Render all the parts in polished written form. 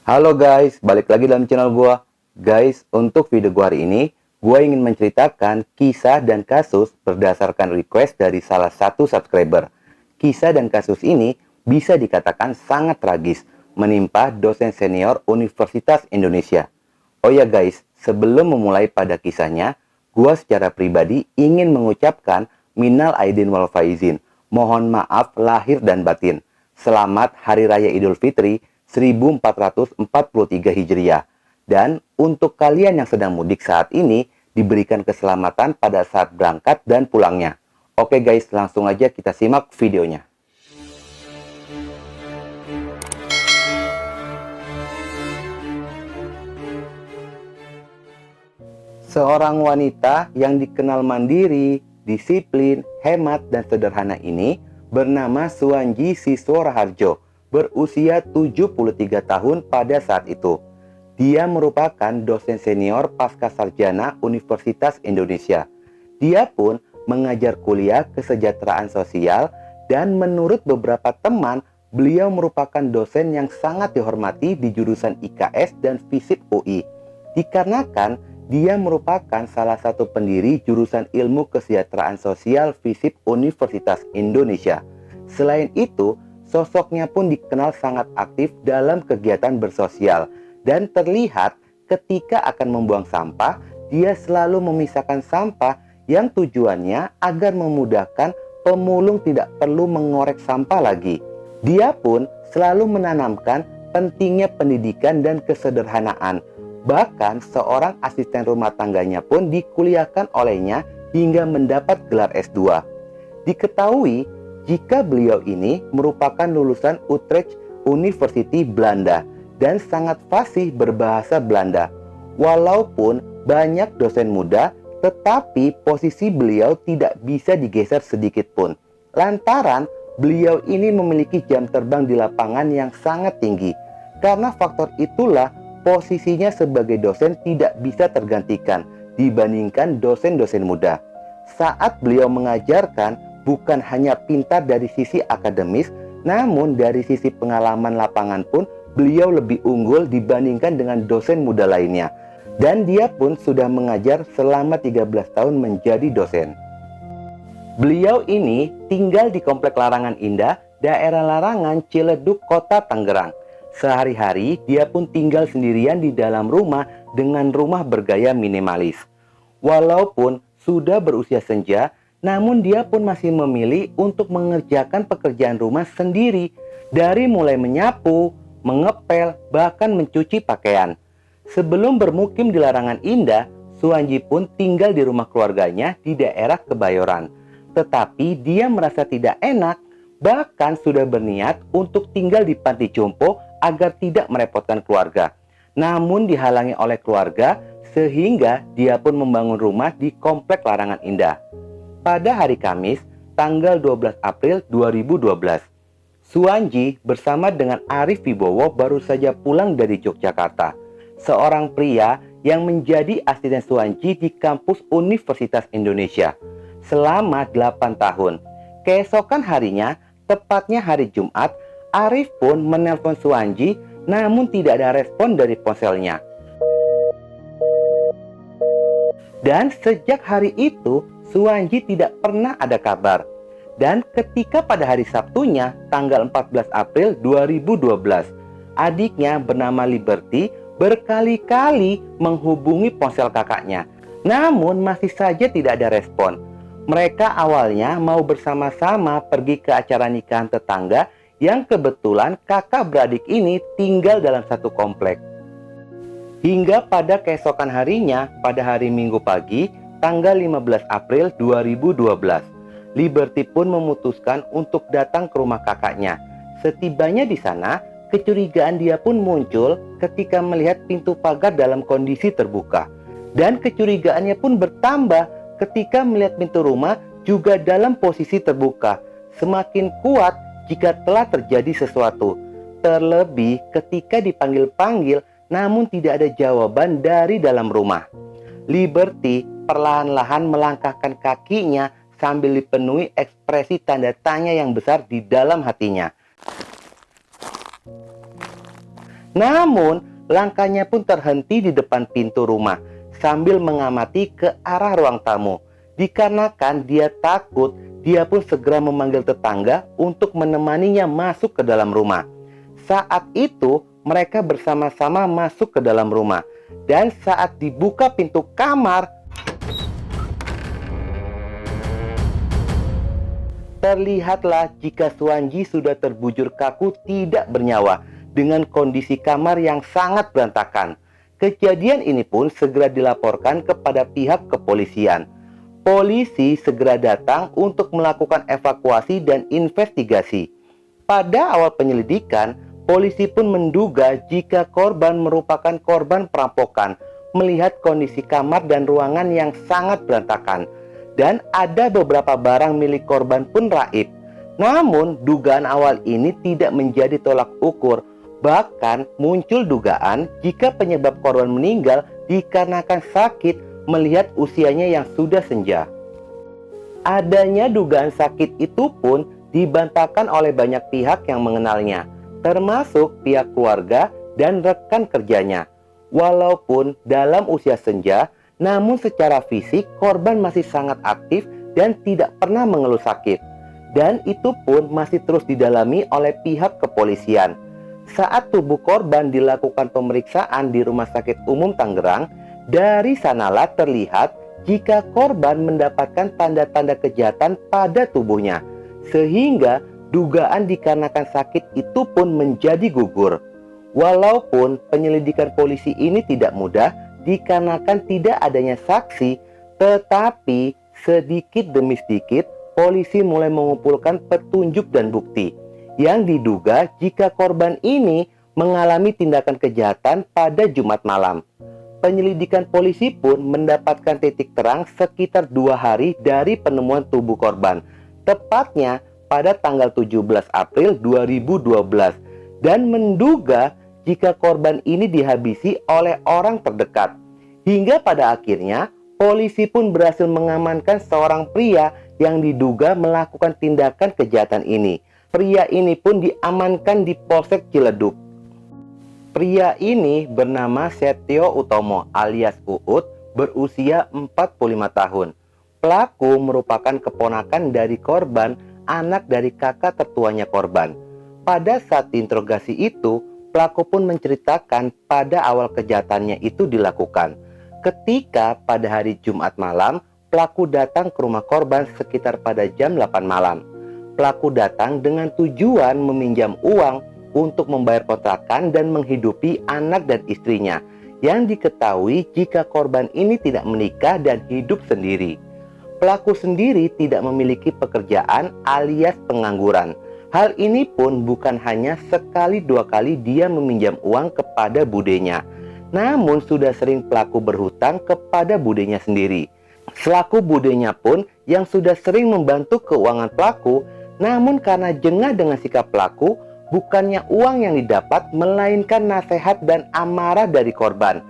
Halo guys, balik lagi dalam channel gua. Guys, untuk video gua hari ini, gua ingin menceritakan kisah dan kasus berdasarkan request dari salah satu subscriber. Kisah dan kasus ini bisa dikatakan sangat tragis, menimpa dosen senior Universitas Indonesia. Oh ya guys, sebelum memulai pada kisahnya, gua secara pribadi ingin mengucapkan minal aidin wal faizin. Mohon maaf lahir dan batin. Selamat Hari Raya Idul Fitri 1443 Hijriah. Dan untuk kalian yang sedang mudik saat ini, diberikan keselamatan pada saat berangkat dan pulangnya. Oke guys, langsung aja kita simak videonya. Seorang wanita yang dikenal mandiri, disiplin, hemat, dan sederhana ini bernama Suwanji Siswo Raharjo, berusia 73 tahun pada saat itu. Dia merupakan dosen senior pasca sarjana Universitas Indonesia. Dia pun mengajar kuliah kesejahteraan sosial dan menurut beberapa teman, beliau merupakan dosen yang sangat dihormati di jurusan IKS dan FISIP UI. Dikarenakan dia merupakan salah satu pendiri jurusan ilmu kesejahteraan sosial FISIP Universitas Indonesia. Selain itu, sosoknya pun dikenal sangat aktif dalam kegiatan bersosial dan terlihat ketika akan membuang sampah, dia selalu memisahkan sampah yang tujuannya agar memudahkan pemulung tidak perlu mengorek sampah lagi. Dia pun selalu menanamkan pentingnya pendidikan dan kesederhanaan. Bahkan seorang asisten rumah tangganya pun dikuliahkan olehnya hingga mendapat gelar S2. Diketahui jika beliau ini merupakan lulusan Utrecht University Belanda dan sangat fasih berbahasa Belanda. Walaupun banyak dosen muda, tetapi posisi beliau tidak bisa digeser sedikit pun. Lantaran beliau ini memiliki jam terbang di lapangan yang sangat tinggi. Karena faktor itulah posisinya sebagai dosen tidak bisa tergantikan dibandingkan dosen-dosen muda. Saat beliau mengajarkan, bukan hanya pintar dari sisi akademis, namun dari sisi pengalaman lapangan pun beliau lebih unggul dibandingkan dengan dosen muda lainnya. Dan dia pun sudah mengajar selama 13 tahun menjadi dosen. Beliau ini tinggal di Komplek Larangan Indah, daerah Larangan, Ciledug, Kota Tangerang. Sehari-hari dia pun tinggal sendirian di dalam rumah dengan rumah bergaya minimalis. Walaupun sudah berusia senja, namun dia pun masih memilih untuk mengerjakan pekerjaan rumah sendiri, dari mulai menyapu, mengepel, bahkan mencuci pakaian. Sebelum bermukim di Larangan Indah, Suwanji pun tinggal di rumah keluarganya di daerah Kebayoran. Tetapi dia merasa tidak enak, bahkan sudah berniat untuk tinggal di panti jompo agar tidak merepotkan keluarga. Namun dihalangi oleh keluarga, sehingga dia pun membangun rumah di Komplek Larangan Indah. Pada hari Kamis, tanggal 12 April 2012, Suwanji bersama dengan Arif Wibowo baru saja pulang dari Yogyakarta. Seorang pria yang menjadi asisten Suwanji di kampus Universitas Indonesia selama 8 tahun. Keesokan harinya, tepatnya hari Jumat, Arif pun menelpon Suwanji, namun tidak ada respon dari ponselnya. Dan sejak hari itu, Suwanji tidak pernah ada kabar. Dan ketika pada hari Sabtunya, tanggal 14 April 2012, adiknya bernama Liberty berkali-kali menghubungi ponsel kakaknya. Namun masih saja tidak ada respon. Mereka awalnya mau bersama-sama pergi ke acara nikahan tetangga yang kebetulan kakak beradik ini tinggal dalam satu komplek. Hingga pada keesokan harinya, pada hari Minggu pagi, tanggal 15 April 2012, Liberty pun memutuskan untuk datang ke rumah kakaknya. Setibanya di sana, kecurigaan dia pun muncul ketika melihat pintu pagar dalam kondisi terbuka. Dan kecurigaannya pun bertambah ketika melihat pintu rumah juga dalam posisi terbuka. Semakin kuat jika telah terjadi sesuatu. Terlebih ketika dipanggil-panggil namun tidak ada jawaban dari dalam rumah. Liberty perlahan-lahan melangkahkan kakinya sambil dipenuhi ekspresi tanda tanya yang besar di dalam hatinya. Namun, langkahnya pun terhenti di depan pintu rumah sambil mengamati ke arah ruang tamu. Dikarenakan dia takut, dia pun segera memanggil tetangga untuk menemaninya masuk ke dalam rumah. Saat itu, mereka bersama-sama masuk ke dalam rumah. Dan saat dibuka pintu kamar, terlihatlah jika Suanji sudah terbujur kaku tidak bernyawa dengan kondisi kamar yang sangat berantakan. Kejadian ini pun segera dilaporkan kepada pihak kepolisian. Polisi segera datang untuk melakukan evakuasi dan investigasi. Pada awal penyelidikan, polisi pun menduga jika korban merupakan korban perampokan melihat kondisi kamar dan ruangan yang sangat berantakan. Dan ada beberapa barang milik korban pun raib. Namun, dugaan awal ini tidak menjadi tolak ukur. Bahkan muncul dugaan jika penyebab korban meninggal dikarenakan sakit melihat usianya yang sudah senja. Adanya dugaan sakit itu pun dibantahkan oleh banyak pihak yang mengenalnya, termasuk pihak keluarga dan rekan kerjanya. Walaupun dalam usia senja, namun secara fisik korban masih sangat aktif dan tidak pernah mengeluh sakit. Dan itu pun masih terus didalami oleh pihak kepolisian. Saat tubuh korban dilakukan pemeriksaan di Rumah Sakit Umum Tangerang, dari sanalah terlihat jika korban mendapatkan tanda-tanda kejahatan pada tubuhnya, sehingga dugaan dikarenakan sakit itu pun menjadi gugur. Walaupun penyelidikan polisi ini tidak mudah dikarenakan tidak adanya saksi, tetapi sedikit demi sedikit polisi mulai mengumpulkan petunjuk dan bukti yang diduga jika korban ini mengalami tindakan kejahatan pada Jumat malam. Penyelidikan polisi pun mendapatkan titik terang sekitar 2 hari dari penemuan tubuh korban, tepatnya pada tanggal 17 April 2012, dan menduga jika korban ini dihabisi oleh orang terdekat. Hingga pada akhirnya, polisi pun berhasil mengamankan seorang pria yang diduga melakukan tindakan kejahatan ini. Pria ini pun diamankan di Polsek Ciledug. Pria ini bernama Setio Utomo alias Uut, berusia 45 tahun. Pelaku merupakan keponakan dari korban, anak dari kakak tertuanya korban. Pada saat diinterogasi itu, pelaku pun menceritakan pada awal kejahatannya itu dilakukan. Ketika pada hari Jumat malam, pelaku datang ke rumah korban sekitar pada jam 8 malam. Pelaku datang dengan tujuan meminjam uang untuk membayar kontrakan dan menghidupi anak dan istrinya, yang diketahui jika korban ini tidak menikah dan hidup sendiri. Pelaku sendiri tidak memiliki pekerjaan alias pengangguran. Hal ini pun bukan hanya sekali 2 kali dia meminjam uang kepada budenya, namun sudah sering pelaku berhutang kepada budenya sendiri. Selaku budenya pun yang sudah sering membantu keuangan pelaku, namun karena jengah dengan sikap pelaku, bukannya uang yang didapat melainkan nasihat dan amarah dari korban.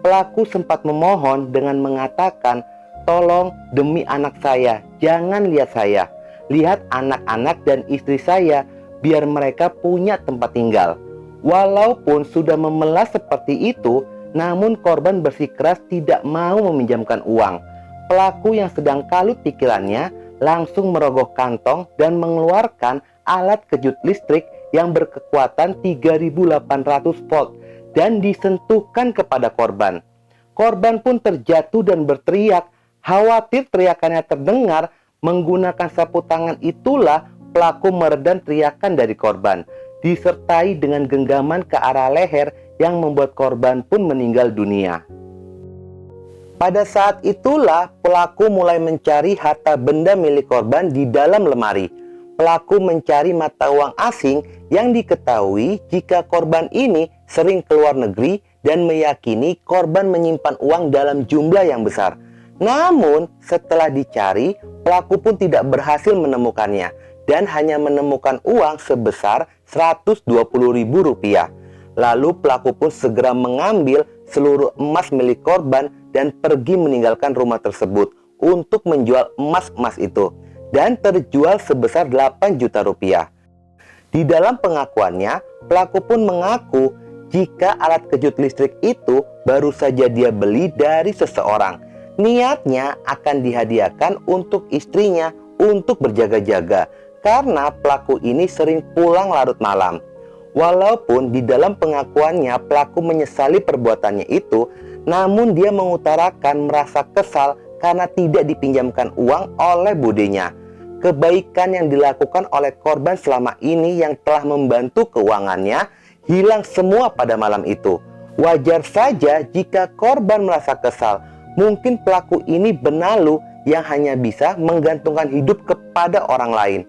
Pelaku sempat memohon dengan mengatakan, "Tolong demi anak saya, jangan lihat saya. Lihat anak-anak dan istri saya, biar mereka punya tempat tinggal." Walaupun sudah memelas seperti itu, namun korban bersikeras tidak mau meminjamkan uang. Pelaku yang sedang kalut pikirannya langsung merogoh kantong dan mengeluarkan alat kejut listrik yang berkekuatan 3.800 volt dan disentuhkan kepada korban. Korban pun terjatuh dan berteriak. Khawatir teriakannya terdengar, menggunakan sapu tangan itulah pelaku meredam teriakan dari korban, disertai dengan genggaman ke arah leher yang membuat korban pun meninggal dunia. Pada saat itulah pelaku mulai mencari harta benda milik korban di dalam lemari. Pelaku mencari mata uang asing yang diketahui jika korban ini sering keluar negeri dan meyakini korban menyimpan uang dalam jumlah yang besar. Namun setelah dicari, pelaku pun tidak berhasil menemukannya dan hanya menemukan uang sebesar Rp120.000. Lalu pelaku pun segera mengambil seluruh emas milik korban dan pergi meninggalkan rumah tersebut untuk menjual emas-emas itu, dan terjual sebesar Rp8 juta. Di dalam pengakuannya, pelaku pun mengaku jika alat kejut listrik itu baru saja dia beli dari seseorang. Niatnya akan dihadiahkan untuk istrinya untuk berjaga-jaga, karena pelaku ini sering pulang larut malam. Walaupun di dalam pengakuannya pelaku menyesali perbuatannya itu, namun dia mengutarakan merasa kesal karena tidak dipinjamkan uang oleh budenya. Kebaikan yang dilakukan oleh korban selama ini yang telah membantu keuangannya hilang semua pada malam itu. Wajar saja jika korban merasa kesal. Mungkin pelaku ini benalu yang hanya bisa menggantungkan hidup kepada orang lain.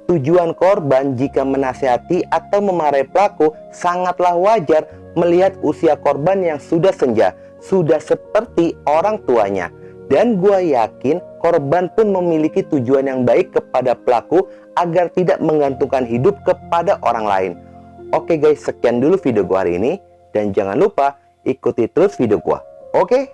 Tujuan korban jika menasihati atau memarahi pelaku sangatlah wajar melihat usia korban yang sudah senja, sudah seperti orang tuanya. Dan gua yakin korban pun memiliki tujuan yang baik kepada pelaku agar tidak menggantungkan hidup kepada orang lain. Oke guys, sekian dulu video gua hari ini. Dan jangan lupa ikuti terus video gua. Oke?